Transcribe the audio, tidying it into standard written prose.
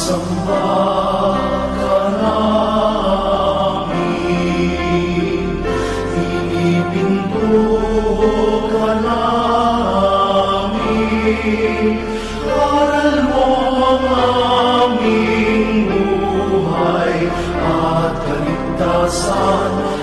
samba ka namin, pinipinto ka namin, aral mo ang aming buhay at kaligtasan.